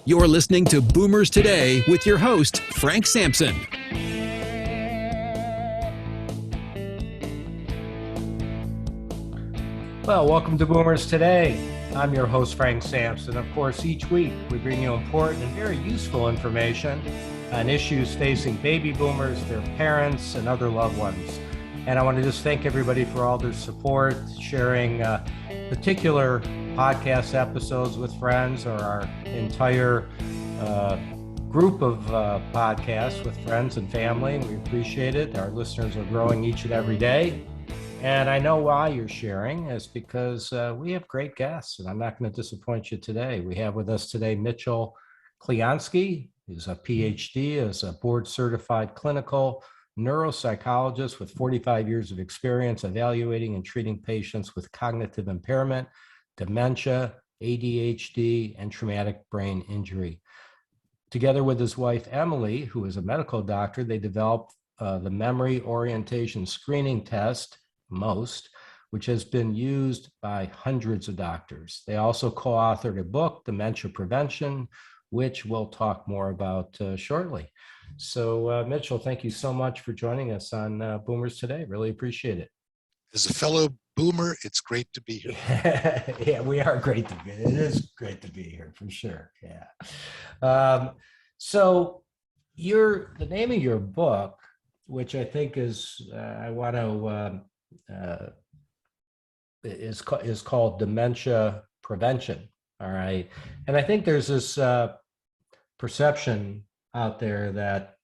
You're listening to Boomers Today with your host, Frank Sampson. Well, welcome to Boomers Today. I'm your host, Frank Sampson. Of course, each week we bring you important and very useful information on issues facing baby boomers, their parents, and other loved ones. And I want to just thank everybody for all their support, sharing particular podcast episodes with friends, or our entire group of podcasts with friends and family. We appreciate it. Our listeners are growing each and every day. And I know why you're sharing is because we have great guests, and I'm not going to disappoint you today. We have with us today Mitchell Clionsky, who's a PhD, is a board-certified clinical neuropsychologist with 45 years of experience evaluating and treating patients with cognitive impairment, dementia, ADHD, and traumatic brain injury. Together with his wife, Emily, who is a medical doctor, they developed the memory orientation screening test, MOST, which has been used by hundreds of doctors. They also co-authored a book, Dementia Prevention, which we'll talk more about shortly. So, Mitchell, thank you so much for joining us on Boomers Today. Really appreciate it. As a fellow boomer, it's great to be here. Yeah, we are great to be. It is great to be here for sure. Yeah. So, the name of your book, which I think is I want to is called Dementia Prevention. All right, and I think there's this perception out there that,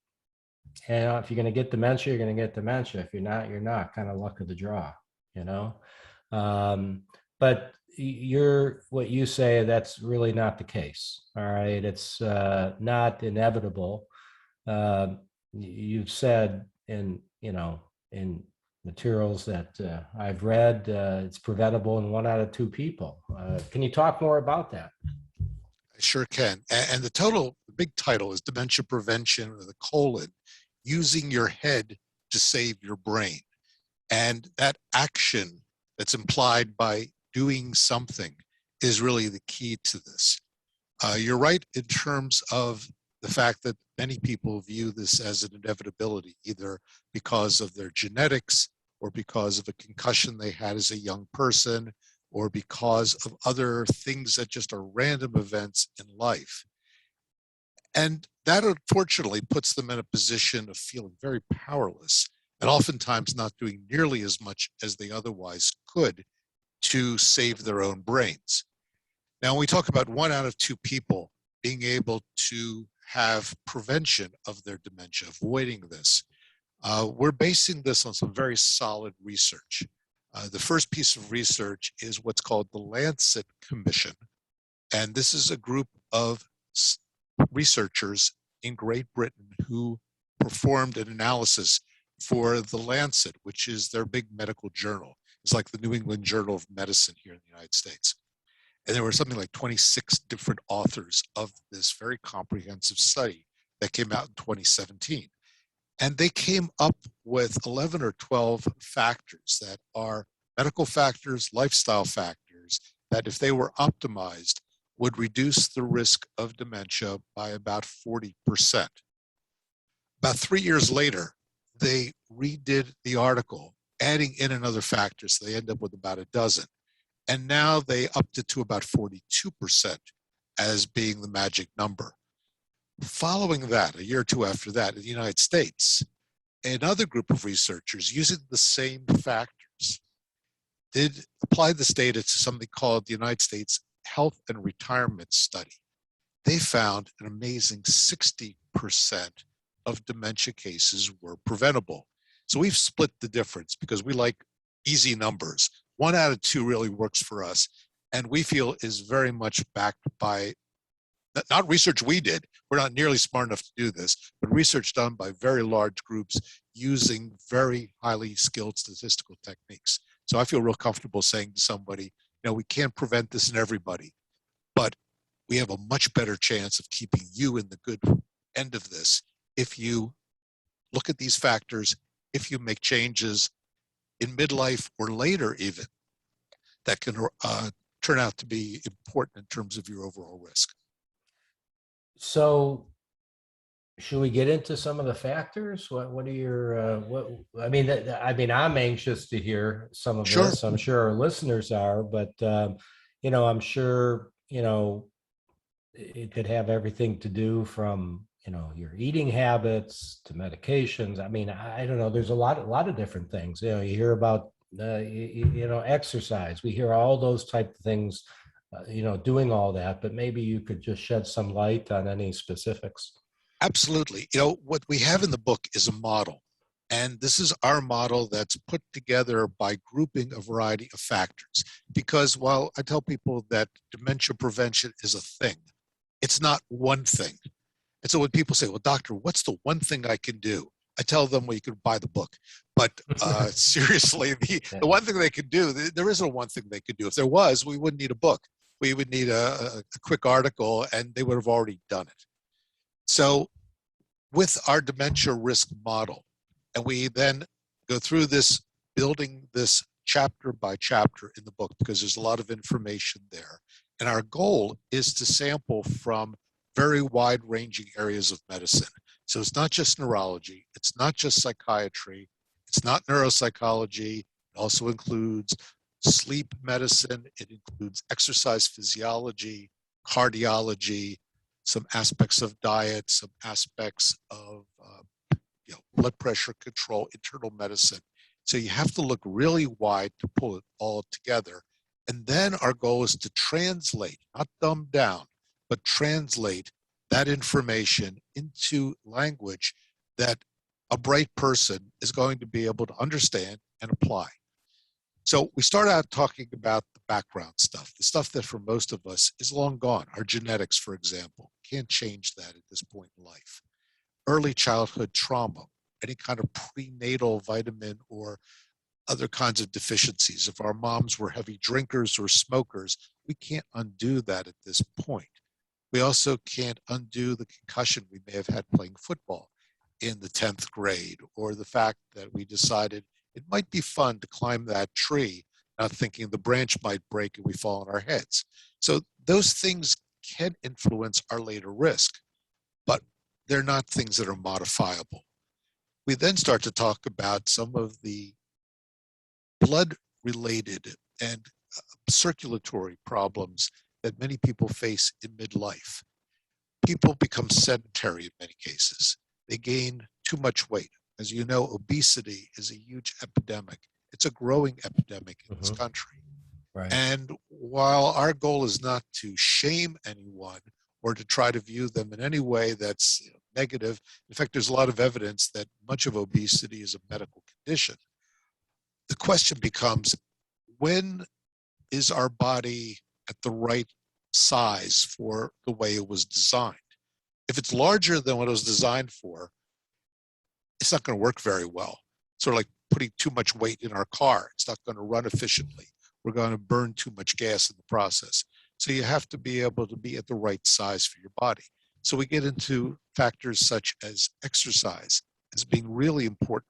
you know, if you're going to get dementia, you're going to get dementia. If you're not. Kind of luck of the draw, you know. But what you say, that's really not the case. All right, it's not inevitable. You've said in materials that I've read, it's preventable in 1 out of 2 people. Can you talk more about that? I sure can. And the big title is Dementia Prevention, with a colon, using your head to save your brain. And that action that's implied by doing something is really the key to this. You're right in terms of the fact that many people view this as an inevitability, either because of their genetics or because of a concussion they had as a young person, or because of other things that just are random events in life. And that unfortunately puts them in a position of feeling very powerless and oftentimes not doing nearly as much as they otherwise could to save their own brains. Now, when we talk about 1 out of 2 people being able to have prevention of their dementia, avoiding this, we're basing this on some very solid research. The first piece of research is what's called the Lancet Commission. And this is a group of researchers in Great Britain who performed an analysis for the Lancet, which is their big medical journal. It's like the New England Journal of Medicine here in the United States. And there were something like 26 different authors of this very comprehensive study that came out in 2017. And they came up with 11 or 12 factors that are medical factors, lifestyle factors, that if they were optimized, would reduce the risk of dementia by about 40%. About 3 years later, they redid the article, adding in another factor, so they end up with about a dozen. And now they upped it to about 42% as being the magic number. Following that, a year or 2 after that, in the United States, another group of researchers using the same factors applied this data to something called the United States Health and Retirement Study. They found an amazing 60% of dementia cases were preventable. So we've split the difference because we like easy numbers. 1 out of 2 really works for us, and we feel is very much backed by not research we did. We're not nearly smart enough to do this, but research done by very large groups using very highly skilled statistical techniques. So I feel real comfortable saying to somebody, we can't prevent this in everybody, but we have a much better chance of keeping you in the good end of this if you look at these factors, if you make changes in midlife or later even, that can turn out to be important in terms of your overall risk. So should we get into some of the factors? What are your what I mean I mean I'm anxious to hear some of Sure. this. I'm sure our listeners are, but I'm sure, it could have everything to do from, your eating habits to medications. I mean, I don't know. There's a lot of different things. You hear about exercise. We hear all those type of things, doing all that, but maybe you could just shed some light on any specifics. Absolutely. What we have in the book is a model. And this is our model that's put together by grouping a variety of factors. Because while I tell people that dementia prevention is a thing, it's not one thing. And so when people say, well, doctor, what's the one thing I can do? I tell them, well, you could buy the book. But seriously, the one thing they could do, there isn't one thing they could do. If there was, we wouldn't need a book. We would need a quick article, and they would have already done it. So with our dementia risk model, and we then go through this, building this chapter by chapter in the book, because there's a lot of information there. And our goal is to sample from very wide-ranging areas of medicine. So it's not just neurology, it's not just psychiatry, it's not neuropsychology, it also includes sleep medicine, it includes exercise physiology, cardiology, some aspects of diet, some aspects of blood pressure control, internal medicine. So you have to look really wide to pull it all together. And then our goal is to translate, not dumb down, but translate that information into language that a bright person is going to be able to understand and apply. So we start out talking about the background stuff, the stuff that for most of us is long gone. Our genetics, for example, can't change that at this point in life. Early childhood trauma, any kind of prenatal vitamin or other kinds of deficiencies. If our moms were heavy drinkers or smokers, we can't undo that at this point. We also can't undo the concussion we may have had playing football in the 10th grade, or the fact that we decided it might be fun to climb that tree, not thinking the branch might break and we fall on our heads. So those things can influence our later risk, but they're not things that are modifiable. We then start to talk about some of the blood-related and circulatory problems that many people face in midlife. People become sedentary in many cases. They gain too much weight. As you know, obesity is a huge epidemic. It's a growing epidemic in this country. Right. And while our goal is not to shame anyone or to try to view them in any way that's negative, in fact, there's a lot of evidence that much of obesity is a medical condition. The question becomes, when is our body at the right size for the way it was designed? If it's larger than what it was designed for, it's not going to work very well. Sort of like putting too much weight in our car. It's not going to run efficiently. We're going to burn too much gas in the process. So you have to be able to be at the right size for your body. So we get into factors such as exercise as being really important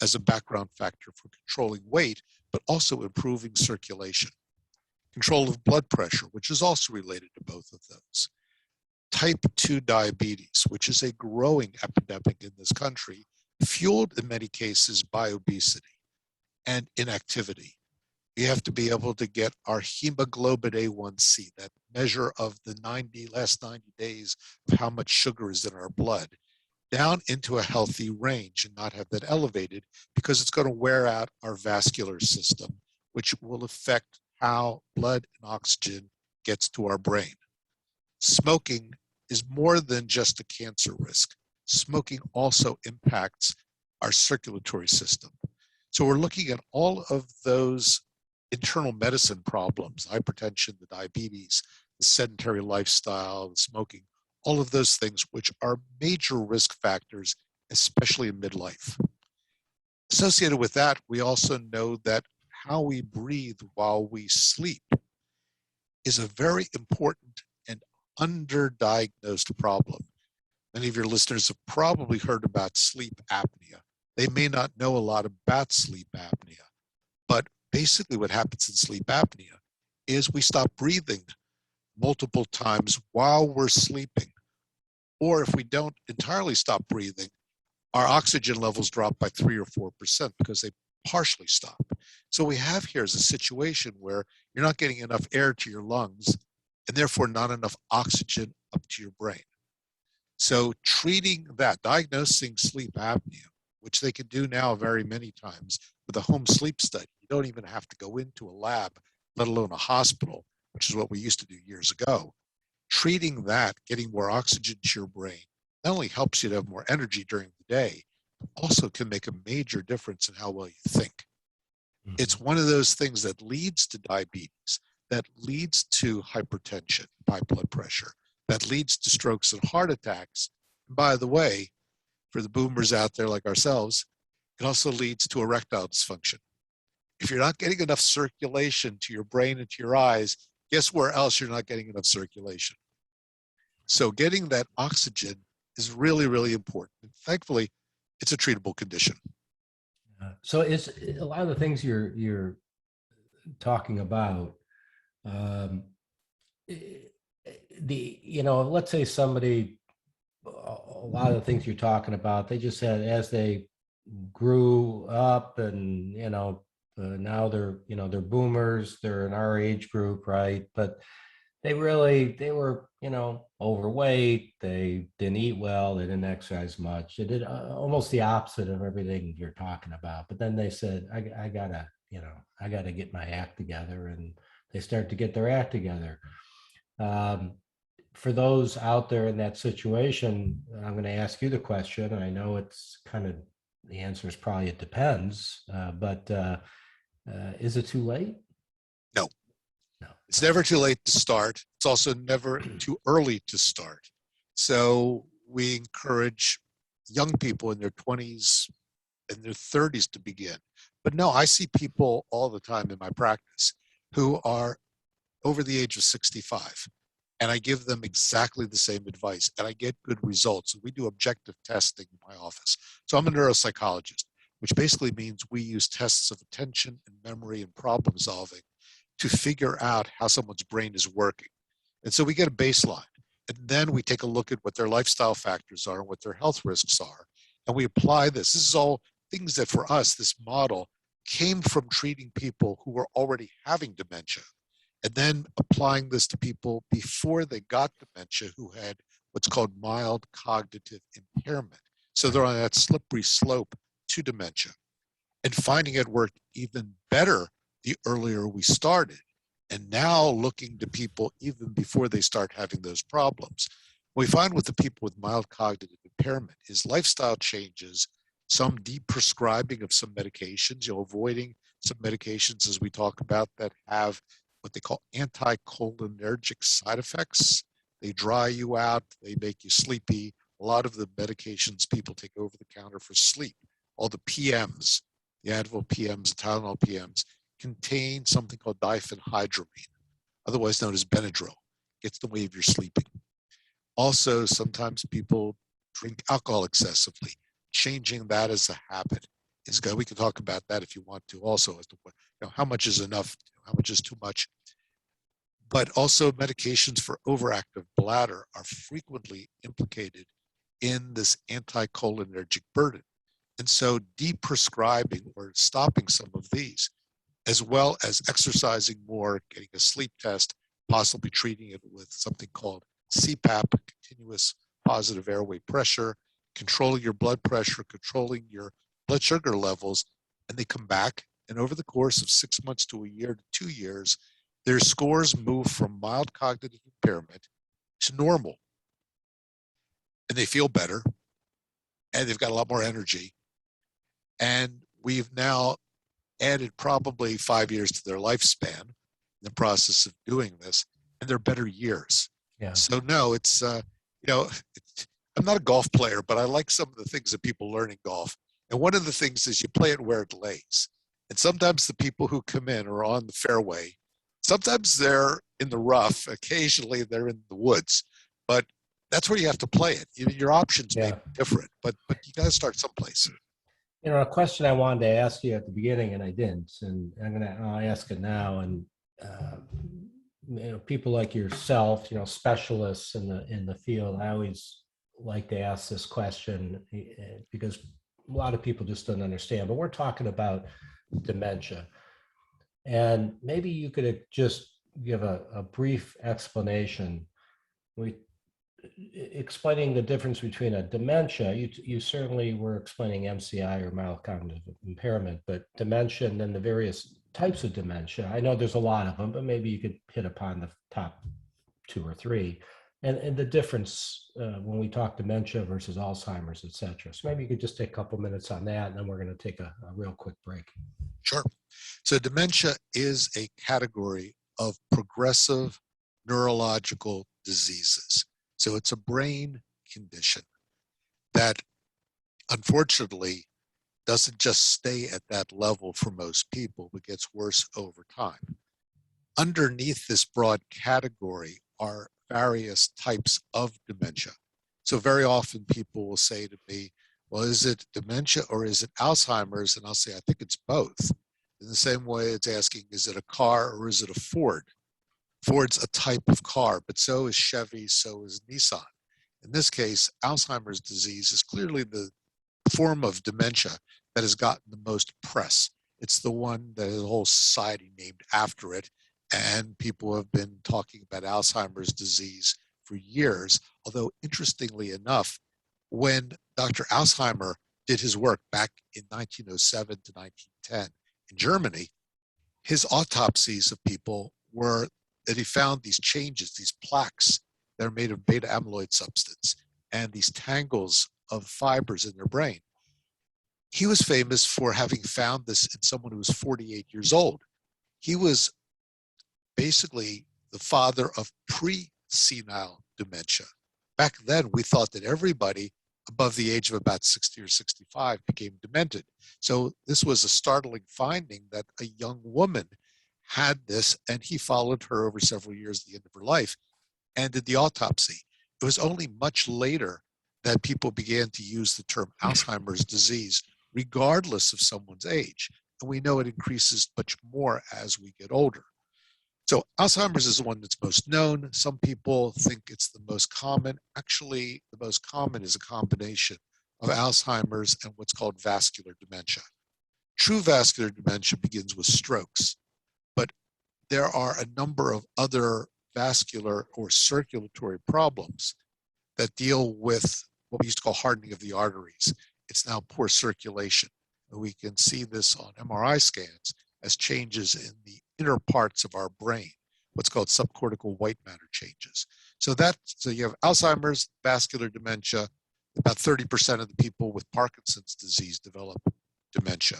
as a background factor for controlling weight, but also improving circulation. Control of blood pressure, which is also related to both of those. Type 2 diabetes, which is a growing epidemic in this country, fueled in many cases by obesity and inactivity. We have to be able to get our hemoglobin A1C, that measure of the last 90 days of how much sugar is in our blood, down into a healthy range and not have that elevated, because it's going to wear out our vascular system, which will affect how blood and oxygen gets to our brain. Smoking is more than just a cancer risk. Smoking also impacts our circulatory system. So we're looking at all of those internal medicine problems, hypertension, the diabetes, the sedentary lifestyle, the smoking, all of those things, which are major risk factors, especially in midlife. Associated with that, we also know that how we breathe while we sleep is a very important and underdiagnosed problem. Many of your listeners have probably heard about sleep apnea. They may not know a lot about sleep apnea, but basically what happens in sleep apnea is we stop breathing multiple times while we're sleeping, Or if we don't entirely stop breathing, our oxygen levels drop by 3 or 4% because they partially stop. So we have here is a situation where you're not getting enough air to your lungs and therefore not enough oxygen up to your brain. So treating that, diagnosing sleep apnea, which they can do now very many times with a home sleep study. You don't even have to go into a lab, let alone a hospital, which is what we used to do years ago. Treating that, getting more oxygen to your brain, not only helps you to have more energy during the day, but also can make a major difference in how well you think. It's one of those things that leads to diabetes, that leads to hypertension, high blood pressure, that leads to strokes and heart attacks. And by the way, for the boomers out there like ourselves, it also leads to erectile dysfunction. If you're not getting enough circulation to your brain and to your eyes, guess where else you're not getting enough circulation? So getting that oxygen is really, really important. And thankfully, it's a treatable condition. So it's a lot of the things you're talking about. Let's say somebody, a lot of the things you're talking about, they just said as they grew up and now they're boomers, they're in our age group, right? But they were overweight, they didn't eat well, they didn't exercise much, they did almost the opposite of everything you're talking about. But then they said, I gotta get my act together, and they start to get their act together. For those out there in that situation, I'm going to ask you the question, and I know it's kind of, the answer is probably it depends, but is it too late? No. No. It's never too late to start. It's also never too early to start. So we encourage young people in their 20s and their 30s to begin. But no, I see people all the time in my practice who are over the age of 65. And I give them exactly the same advice, and I get good results. We do objective testing in my office. So I'm a neuropsychologist, which basically means we use tests of attention and memory and problem solving to figure out how someone's brain is working. And so we get a baseline, and then we take a look at what their lifestyle factors are and what their health risks are. And we apply this. This is all things that for us, this model came from treating people who were already having dementia, and then applying this to people before they got dementia who had what's called mild cognitive impairment. So they're on that slippery slope to dementia, and finding it worked even better the earlier we started. And now looking to people even before they start having those problems. What we find with the people with mild cognitive impairment is lifestyle changes, some deprescribing of some medications, avoiding some medications as we talk about that have what they call anticholinergic side effects. They dry you out, they make you sleepy. A lot of the medications people take over the counter for sleep, all the PMs, the Advil PMs, the Tylenol PMs, contain something called diphenhydramine, otherwise known as Benadryl. Gets in the way of your sleeping. Also, sometimes people drink alcohol excessively. Changing that as a habit is good. We can talk about that if you want to also, as to what, how much is enough, how much is too much. But also medications for overactive bladder are frequently implicated in this anticholinergic burden. And so deprescribing or stopping some of these, as well as exercising more, getting a sleep test, possibly treating it with something called CPAP, continuous positive airway pressure, controlling your blood pressure, controlling your blood sugar levels, and they come back. And over the course of 6 months to a year to 2 years, their scores move from mild cognitive impairment to normal. And they feel better, and they've got a lot more energy. And we've now added probably 5 years to their lifespan in the process of doing this, and they're better years. Yeah. So no, it's, I'm not a golf player, but I like some of the things that people learn in golf. And one of the things is you play it where it lays. And sometimes the people who come in are on the fairway. Sometimes they're in the rough. Occasionally they're in the woods. But that's where you have to play it. Your options may be different, but you got to start someplace. A question I wanted to ask you at the beginning, and I didn't, and I'll ask it now. And people like yourself, specialists in the field, I always like to ask this question because a lot of people just don't understand, but we're talking about dementia. And maybe you could just give a brief explanation. Explaining the difference between a dementia, you certainly were explaining MCI or mild cognitive impairment, but dementia and then the various types of dementia. I know there's a lot of them, but maybe you could hit upon the top two or three, and the difference when we talk dementia versus Alzheimer's, et cetera. So maybe you could just take a couple minutes on that, and then we're going to take a real quick break. Sure. So dementia is a category of progressive neurological diseases. So it's a brain condition that unfortunately doesn't just stay at that level for most people, but gets worse over time. Underneath this broad category are various types of dementia. So very often people will say to me, well, is it dementia or is it Alzheimer's? And I'll say, I think it's both. In the same way it's asking, is it a car or is it a Ford? Ford's a type of car, but so is Chevy, so is Nissan. In this case, Alzheimer's disease is clearly the form of dementia that has gotten the most press. It's the one that has a whole society named after it, and people have been talking about Alzheimer's disease for years. Although, interestingly enough, when Dr. Alzheimer did his work back in 1907 to 1910 in Germany, his autopsies of people were that he found these changes, these plaques that are made of beta amyloid substance and these tangles of fibers in their brain. He was famous for having found this in someone who was 48 years old. He was basically the father of pre-senile dementia. Back then, we thought that everybody above the age of about 60 or 65 became demented. So this was a startling finding that a young woman had this, and he followed her over several years at the end of her life and did the autopsy. It was only much later that people began to use the term Alzheimer's disease, regardless of someone's age. And we know it increases much more as we get older. So Alzheimer's is the one that's most known. Some people think it's the most common. Actually, the most common is a combination of Alzheimer's and what's called vascular dementia. True vascular dementia begins with strokes, but there are a number of other vascular or circulatory problems that deal with what we used to call hardening of the arteries. It's now poor circulation. And we can see this on MRI scans as changes in the inner parts of our brain, what's called subcortical white matter changes. So you have Alzheimer's, vascular dementia. About 30% of the people with Parkinson's disease develop dementia.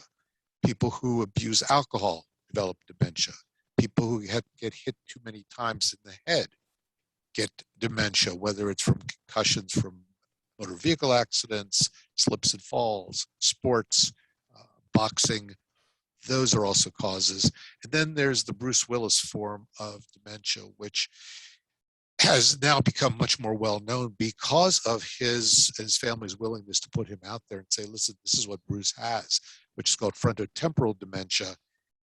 People who abuse alcohol develop dementia. People who get hit too many times in the head get dementia, whether it's from concussions from motor vehicle accidents, slips and falls, sports, boxing. Those are also causes. And then there's the Bruce Willis form of dementia, which has now become much more well known because of his family's willingness to put him out there and say, listen, this is what Bruce has, which is called frontotemporal dementia,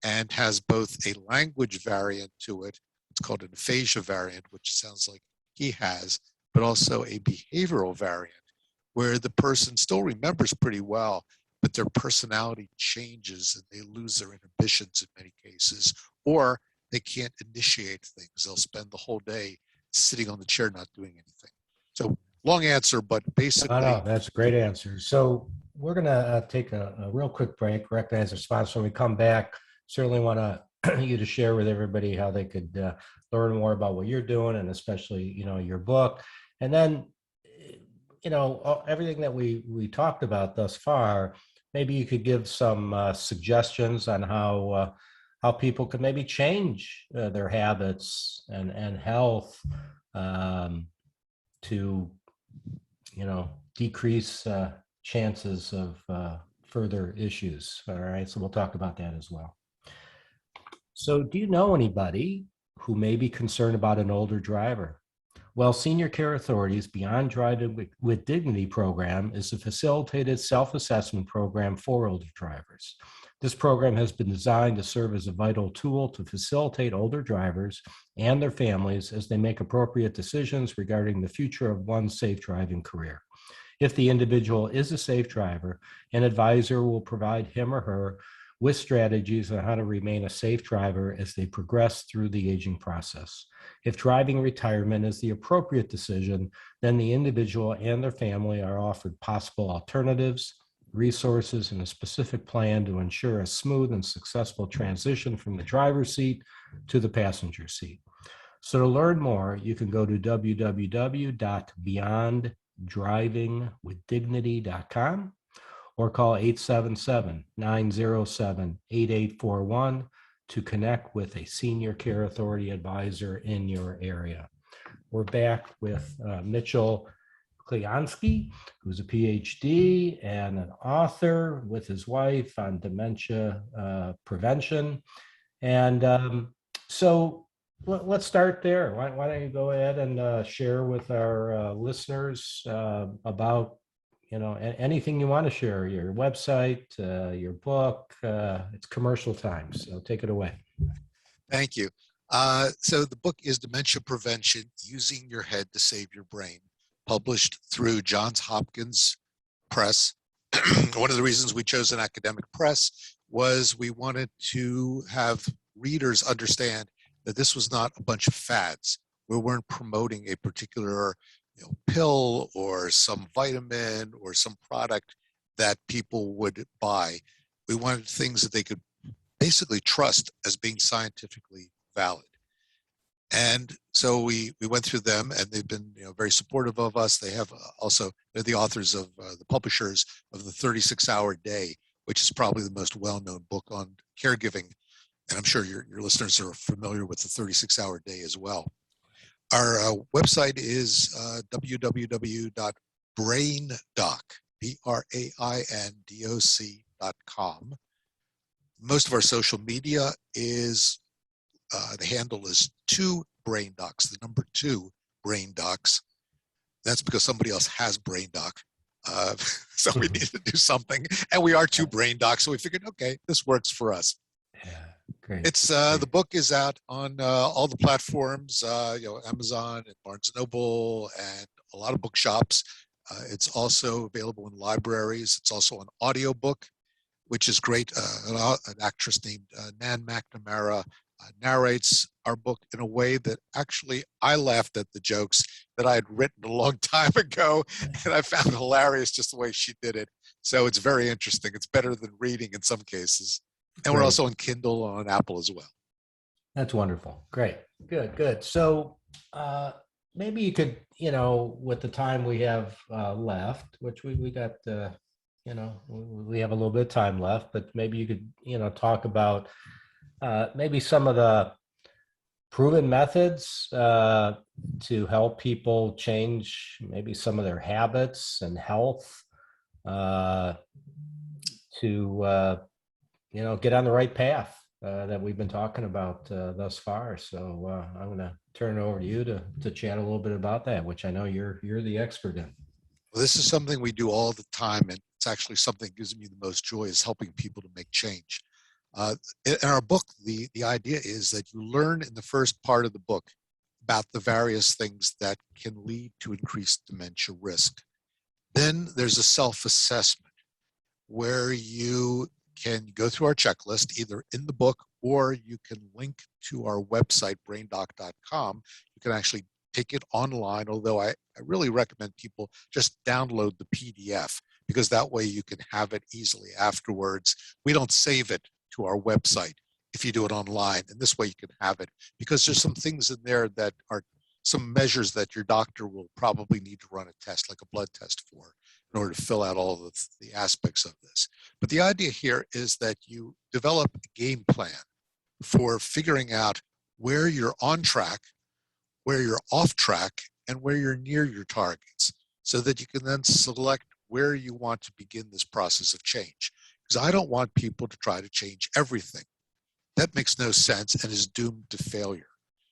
and has both a language variant to it, it's called an aphasia variant, which sounds like he has, but also a behavioral variant where the person still remembers pretty well, but their personality changes and they lose their inhibitions in many cases, or they can't initiate things. They'll spend the whole day sitting on the chair not doing anything. So long answer, but basically. No, that's a great answer. So we're going to take a real quick break, recognize our sponsor. When we come back, certainly want you to share with everybody how they could learn more about what you're doing, and especially, your book. And then, everything that we talked about thus far, maybe you could give some suggestions on how people could maybe change their habits and health to, decrease chances of further issues. All right, so we'll talk about that as well. So do you know anybody who may be concerned about an older driver? Well, Senior Care Authority's Beyond Driving with Dignity program is a facilitated self-assessment program for older drivers. This program has been designed to serve as a vital tool to facilitate older drivers and their families as they make appropriate decisions regarding the future of one's safe driving career. If the individual is a safe driver, an advisor will provide him or her with strategies on how to remain a safe driver as they progress through the aging process. If driving retirement is the appropriate decision, then the individual and their family are offered possible alternatives, resources, and a specific plan to ensure a smooth and successful transition from the driver's seat to the passenger seat. So to learn more, you can go to www.beyonddrivingwithdignity.com or call 877-907-8841 to connect with a senior care authority advisor in your area. We're back with Mitchell Clionsky, who's a PhD and an author with his wife on dementia prevention. And so let's start there. Why don't you go ahead and share with our listeners about, anything you want to share, your website, your book. It's commercial time, so take it away. Thank you. So the book is Dementia Prevention, Using Your Head to Save Your Brain, published through Johns Hopkins Press. One of the reasons we chose an academic press was we wanted to have readers understand that this was not a bunch of fads. We weren't promoting a particular pill or some vitamin or some product that people would buy. We wanted things that they could basically trust as being scientifically valid. And so we went through them, and they've been very supportive of us. They have they're the authors of the publishers of the 36-Hour Day, which is probably the most well-known book on caregiving. And I'm sure your listeners are familiar with the 36-Hour Day as well. Our website is www.braindoc.com. Most of our social media is the handle is 2 Brain Docs, the number 2 Brain Docs. That's because somebody else has Brain Doc. So we need to do something. And we are 2 Brain Docs. So we figured, okay, this works for us. Yeah, great. It's the book is out on all the platforms, Amazon and Barnes & Noble and a lot of bookshops. It's also available in libraries. It's also an audiobook, which is great. An actress named Nan McNamara narrates our book in a way that actually I laughed at the jokes that I had written a long time ago, and I found it hilarious just the way she did it. So it's very interesting. It's better than reading in some cases. And we're also on Kindle on Apple as well. That's wonderful. Great. Good. So maybe you could, with the time we have left, which we got, we have a little bit of time left, but maybe you could, talk about maybe some of the proven methods to help people change maybe some of their habits and health to get on the right path that we've been talking about thus far. So I'm going to turn it over to you to chat a little bit about that, which I know you're the expert in. Well, this is something we do all the time, and it's actually something that gives me the most joy, is helping people to make change. In our book, the idea is that you learn in the first part of the book about the various things that can lead to increased dementia risk. Then there's a self-assessment where you can go through our checklist, either in the book or you can link to our website, braindoc.com. You can actually take it online, although I really recommend people just download the PDF, because that way you can have it easily afterwards. We don't save it to our website if you do it online, and this way you can have it, because there's some things in there that are some measures that your doctor will probably need to run a test, like a blood test, for, in order to fill out all of the aspects of this. But the idea here is that you develop a game plan for figuring out where you're on track, where you're off track, and where you're near your targets, so that you can then select where you want to begin this process of change. Because I don't want people to try to change everything. That makes no sense and is doomed to failure.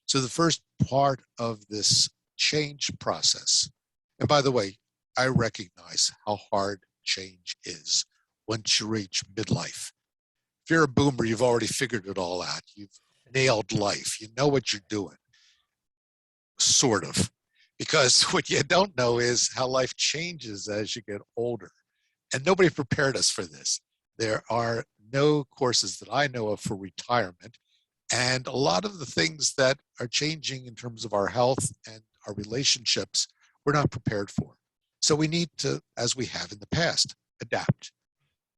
So the first part of this change process, and by the way, I recognize how hard change is once you reach midlife. If you're a boomer, you've already figured it all out. You've nailed life. You know what you're doing, sort of. Because what you don't know is how life changes as you get older. And nobody prepared us for this. There are no courses that I know of for retirement. And a lot of the things that are changing in terms of our health and our relationships, we're not prepared for. So we need to, as we have in the past, adapt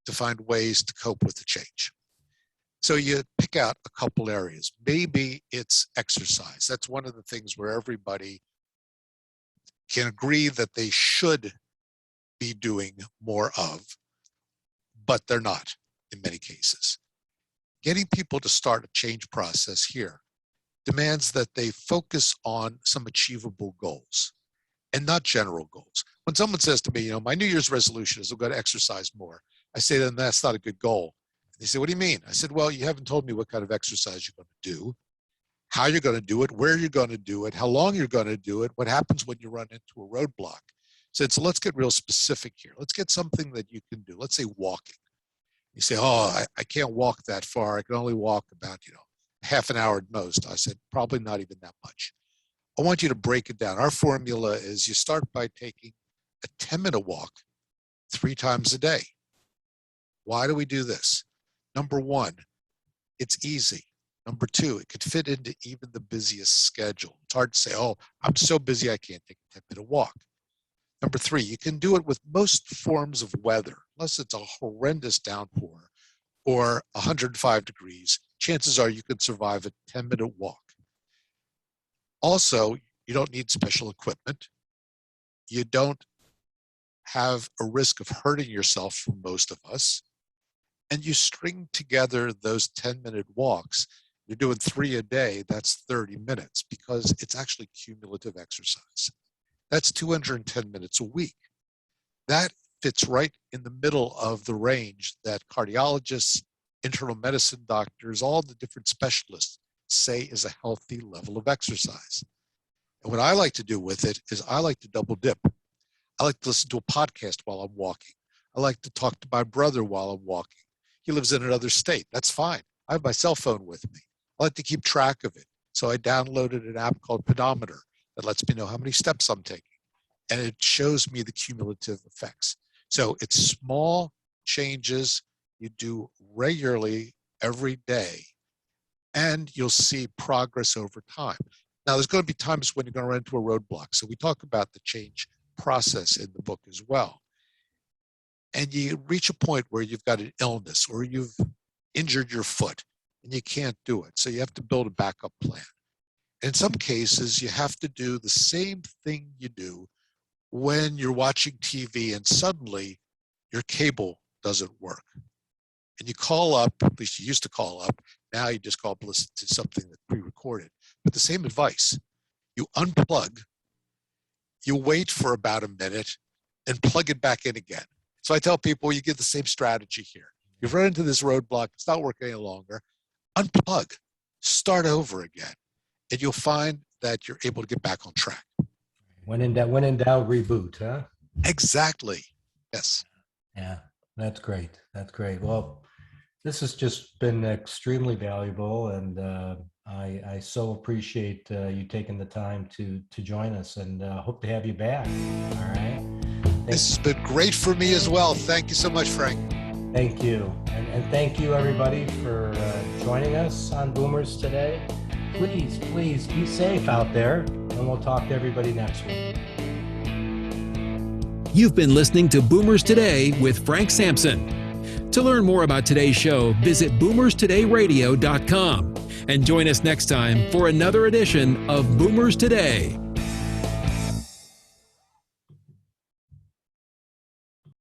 to find ways to cope with the change. So you pick out a couple areas. Maybe it's exercise. That's one of the things where everybody can agree that they should be doing more of, but they're not in many cases. Getting people to start a change process here demands that they focus on some achievable goals and not general goals. When someone says to me, my New Year's resolution is I'm going to exercise more, I say to them, that's not a good goal. They say, what do you mean? I said, well, you haven't told me what kind of exercise you're going to do, how you're going to do it, where you're going to do it, how long you're going to do it, what happens when you run into a roadblock. So let's get real specific here. Let's get something that you can do. Let's say walking. You say, I can't walk that far. I can only walk about, half an hour at most. I said, probably not even that much. I want you to break it down. Our formula is you start by taking a 10-minute walk 3 times a day. Why do we do this? Number one, it's easy. Number two, it could fit into even the busiest schedule. It's hard to say, I'm so busy I can't take a 10-minute walk. Number three, you can do it with most forms of weather, unless it's a horrendous downpour or 105 degrees. Chances are you can survive a 10-minute walk. Also, you don't need special equipment. You don't have a risk of hurting yourself for most of us. And you string together those 10-minute walks. You're doing 3 a day, that's 30 minutes because it's actually cumulative exercise. That's 210 minutes a week. That fits right in the middle of the range that cardiologists, internal medicine doctors, all the different specialists say is a healthy level of exercise. And what I like to do with it is I like to double dip. I like to listen to a podcast while I'm walking. I like to talk to my brother while I'm walking. He lives in another state. That's fine. I have my cell phone with me. I like to keep track of it. So I downloaded an app called Pedometer that lets me know how many steps I'm taking. And it shows me the cumulative effects. So it's small changes you do regularly every day, and you'll see progress over time. Now, there's going to be times when you're going to run into a roadblock. So we talk about the change process in the book as well. And you reach a point where you've got an illness or you've injured your foot and you can't do it. So you have to build a backup plan. In some cases, you have to do the same thing you do when you're watching TV and suddenly your cable doesn't work. And you call up, at least you used to call up, now you just call up and listen to something that's pre-recorded. But the same advice, you unplug, you wait for about a minute and plug it back in again. So I tell people you get the same strategy here. You've run into this roadblock, it's not working any longer, unplug, start over again, and you'll find that you're able to get back on track. When in doubt, reboot, huh? Exactly. Yes. Yeah, that's great. That's great. Well, this has just been extremely valuable, and I so appreciate you taking the time to join us, and hope to have you back. All right. This has been great for me as well. Thank you so much, Frank. Thank you. And thank you, everybody, for joining us on Boomers Today. Please be safe out there, and we'll talk to everybody next week. You've been listening to Boomers Today with Frank Sampson. To learn more about today's show, visit boomerstodayradio.com and join us next time for another edition of Boomers Today.